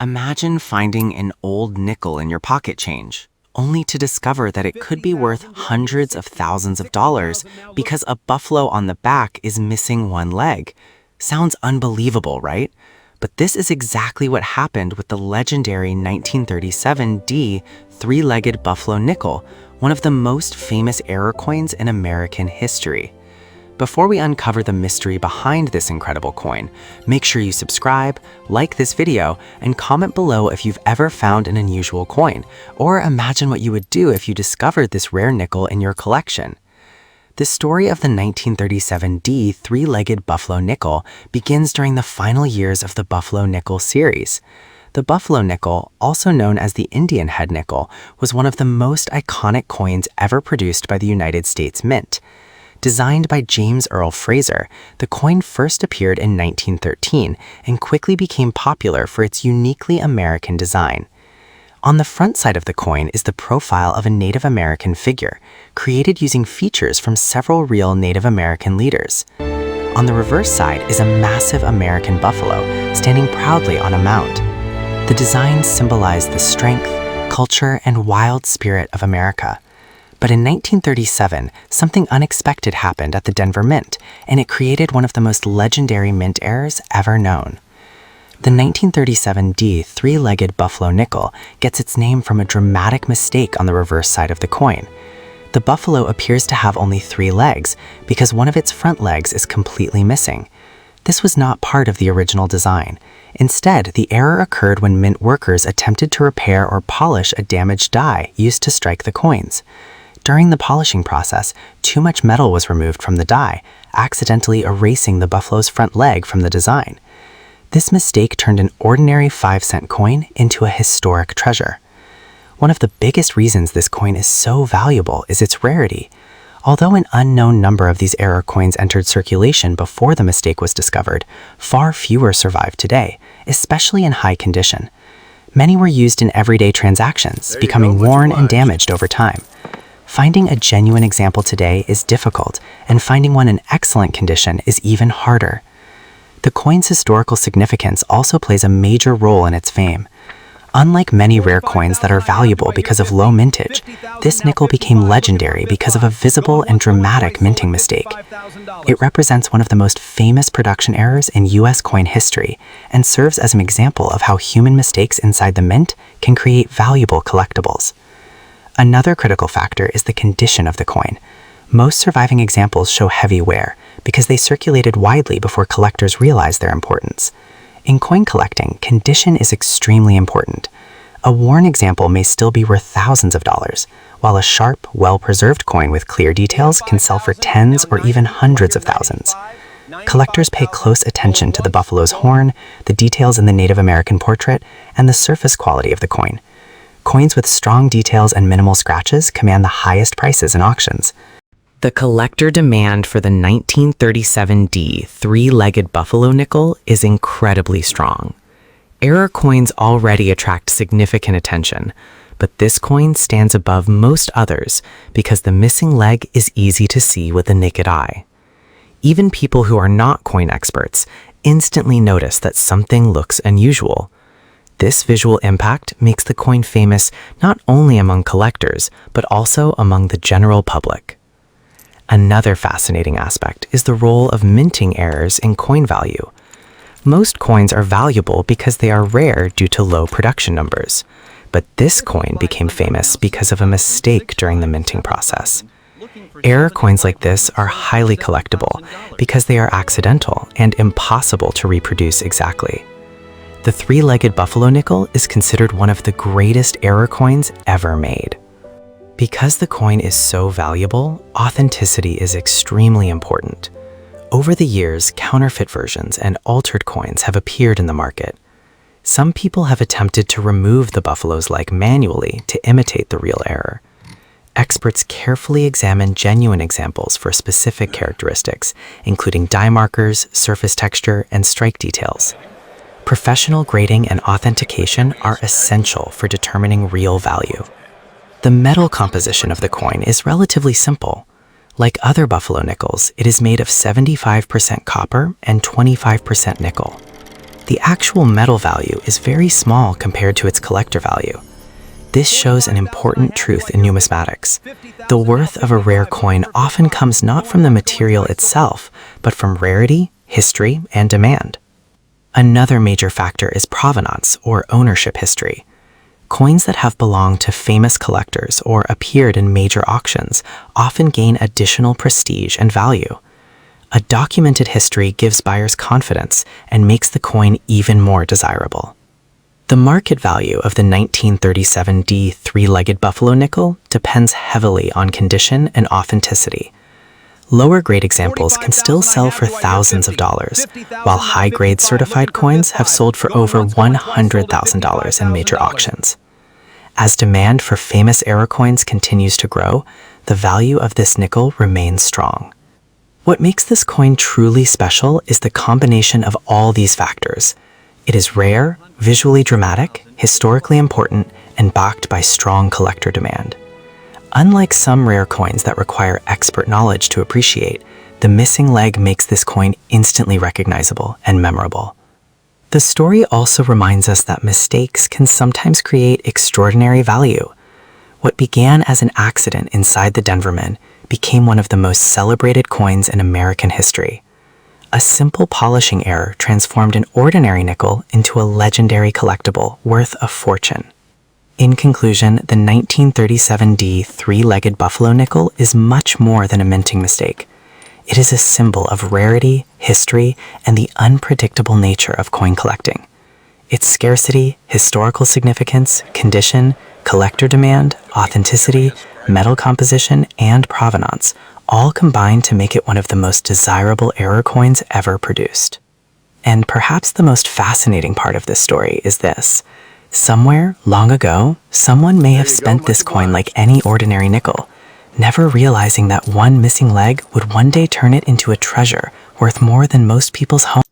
Imagine finding an old nickel in your pocket change, only to discover that it could be worth hundreds of thousands of dollars because a buffalo on the back is missing one leg. Sounds unbelievable, right? But this is exactly what happened with the legendary 1937 D three-legged buffalo nickel, one of the most famous error coins in American history. Before we uncover the mystery behind this incredible coin, make sure you subscribe, like this video, and comment below if you've ever found an unusual coin, or imagine what you would do if you discovered this rare nickel in your collection. The story of the 1937 D three-legged buffalo nickel begins during the final years of the buffalo nickel series. The buffalo nickel, also known as the Indian head nickel, was one of the most iconic coins ever produced by the United States Mint. Designed by James Earl Fraser, the coin first appeared in 1913 and quickly became popular for its uniquely American design. On the front side of the coin is the profile of a Native American figure, created using features from several real Native American leaders. On the reverse side is a massive American buffalo standing proudly on a mound. The design symbolized the strength, culture, and wild spirit of America. But in 1937, something unexpected happened at the Denver Mint, and it created one of the most legendary mint errors ever known. The 1937 D three-legged buffalo nickel gets its name from a dramatic mistake on the reverse side of the coin. The buffalo appears to have only 3 legs because one of its front legs is completely missing. This was not part of the original design. Instead, the error occurred when mint workers attempted to repair or polish a damaged die used to strike the coins. During the polishing process, too much metal was removed from the die, accidentally erasing the buffalo's front leg from the design. This mistake turned an ordinary 5-cent coin into a historic treasure. One of the biggest reasons this coin is so valuable is its rarity. Although an unknown number of these error coins entered circulation before the mistake was discovered, far fewer survive today, especially in high condition. Many were used in everyday transactions, becoming worn and damaged over time. Finding a genuine example today is difficult, and finding one in excellent condition is even harder. The coin's historical significance also plays a major role in its fame. Unlike many rare coins that are valuable because of low mintage, this nickel became legendary because of a visible and dramatic minting mistake. It represents one of the most famous production errors in U.S. coin history and serves as an example of how human mistakes inside the mint can create valuable collectibles. Another critical factor is the condition of the coin. Most surviving examples show heavy wear because they circulated widely before collectors realized their importance. In coin collecting, condition is extremely important. A worn example may still be worth thousands of dollars, while a sharp, well-preserved coin with clear details can sell for tens or even hundreds of thousands. Collectors pay close attention to the buffalo's horn, the details in the Native American portrait, and the surface quality of the coin. Coins with strong details and minimal scratches command the highest prices in auctions. The collector demand for the 1937 D three-legged buffalo nickel is incredibly strong. Error coins already attract significant attention, but this coin stands above most others because the missing leg is easy to see with the naked eye. Even people who are not coin experts instantly notice that something looks unusual. This visual impact makes the coin famous not only among collectors, but also among the general public. Another fascinating aspect is the role of minting errors in coin value. Most coins are valuable because they are rare due to low production numbers, but this coin became famous because of a mistake during the minting process. Error coins like this are highly collectible because they are accidental and impossible to reproduce exactly. The three-legged buffalo nickel is considered one of the greatest error coins ever made. Because the coin is so valuable, authenticity is extremely important. Over the years, counterfeit versions and altered coins have appeared in the market. Some people have attempted to remove the buffalo's leg manually to imitate the real error. Experts carefully examine genuine examples for specific characteristics, including die markers, surface texture, and strike details. Professional grading and authentication are essential for determining real value. The metal composition of the coin is relatively simple. Like other buffalo nickels, it is made of 75% copper and 25% nickel. the actual metal value is very small compared to its collector value. This shows an important truth in numismatics. The worth of a rare coin often comes not from the material itself, but from rarity, history, and demand. Another major factor is provenance, or ownership history. Coins that have belonged to famous collectors or appeared in major auctions often gain additional prestige and value. A documented history gives buyers confidence and makes the coin even more desirable. The market value of the 1937D three-legged buffalo nickel depends heavily on condition and authenticity. Lower-grade examples can still sell for thousands of dollars, while high-grade certified coins have sold for over $100,000 in major auctions. As demand for famous era coins continues to grow, the value of this nickel remains strong. What makes this coin truly special is the combination of all these factors. It is rare, visually dramatic, historically important, and backed by strong collector demand. Unlike some rare coins that require expert knowledge to appreciate, the missing leg makes this coin instantly recognizable and memorable. The story also reminds us that mistakes can sometimes create extraordinary value. What began as an accident inside the Denver Mint became one of the most celebrated coins in American history. A simple polishing error transformed an ordinary nickel into a legendary collectible worth a fortune. In conclusion, the 1937D three-legged buffalo nickel is much more than a minting mistake. It is a symbol of rarity, history, and the unpredictable nature of coin collecting. Its scarcity, historical significance, condition, collector demand, authenticity, metal composition, and provenance all combine to make it one of the most desirable era coins ever produced. And perhaps the most fascinating part of this story is this. Somewhere, long ago, someone may have spent this coin like any ordinary nickel, never realizing that one missing leg would one day turn it into a treasure worth more than most people's home.